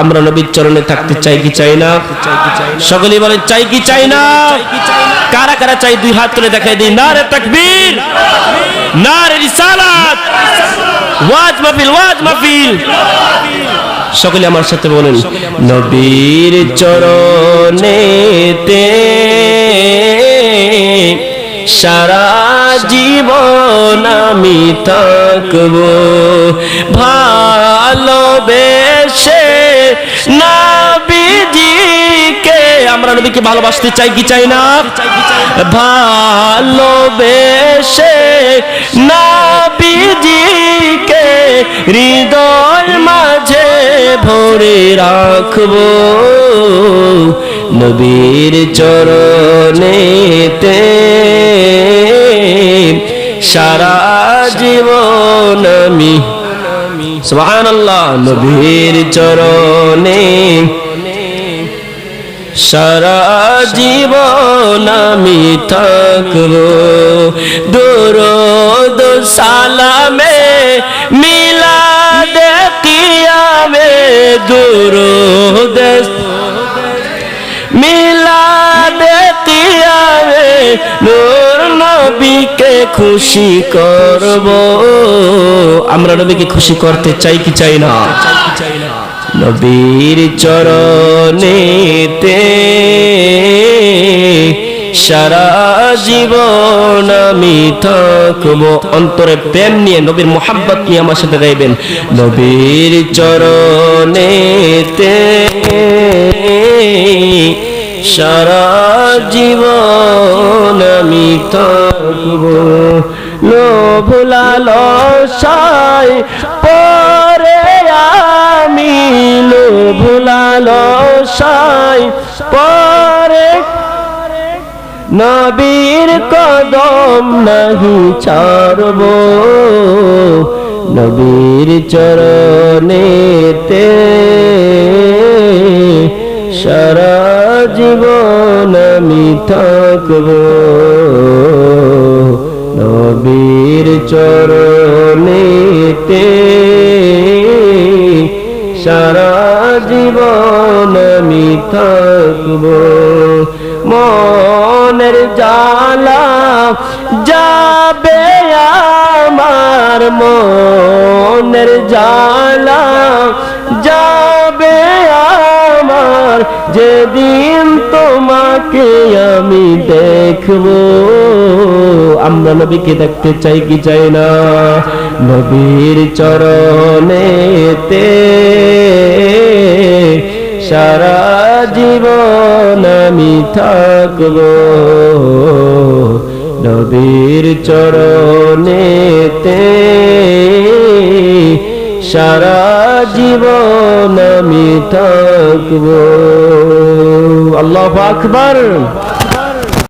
আমরা নবীর চরণে থাকতে চাই কি চাই না? সকলেই বলেন চাই কি চাই না? কারা কারা চাই দুই হাত তুলে দেখাই দিই। নারে তাকবীর, নারে রিসালাত, ওয়াজ মাহফিল, ওয়াজ মাহফিল। সকলে আমার সাথে বলেন নবীর চরণেতে সারা জীবন আমি থাকবো, ভালোবেসে নবীজিকে। আমরা নবীকে ভালোবাসতে চাই কি চাই না? ভালোবেসে নবীজিকে হৃদয় মাঝে ভরে রাখবো, নবীর চরণেতে সারা জীবন আমি। সুবহানাল্লাহ। নবীর চরণে সারা জীবন আমি থাকবো, দুরূদ সালামে মিলাদে কিয়ামে, দুরূদ মিলাদে কিয়ামে নূর নবীকে খুশি করব। আমরা নবীকে খুশি করতে চাই কি চাই না? নবীর চরণেতে সারা জীবন আমি থাকবো। অন্তরে প্রেম নিয়ে নবীর মোহাব্বত নিয়ে আমার সাথে গাইবেন নবীর চরণেতে সারা জীবন আমি থাকবো, লোভ লালসায় পরে আমি, লোভ লালসায় পরে নবীর কদম নাহি ছাড়বো, নবীর চরণেতে সারা জীবন আমি থাকবো, নবীর চরণেতে সারা জীবন আমি থাকবো। মনের জ্বালা যাবে আমার, মনের জ্বালা যাবে আমার, যেদিন তোমাকে আমি দেখবো। আমরা নবীকে দেখতে চাই কি চাই না? নবীর চরণেতে সারা জীবন আমি থাকবো, নবীর চরণেতে সারা জীবন আমি থাকবো। আল্লাহু আকবার।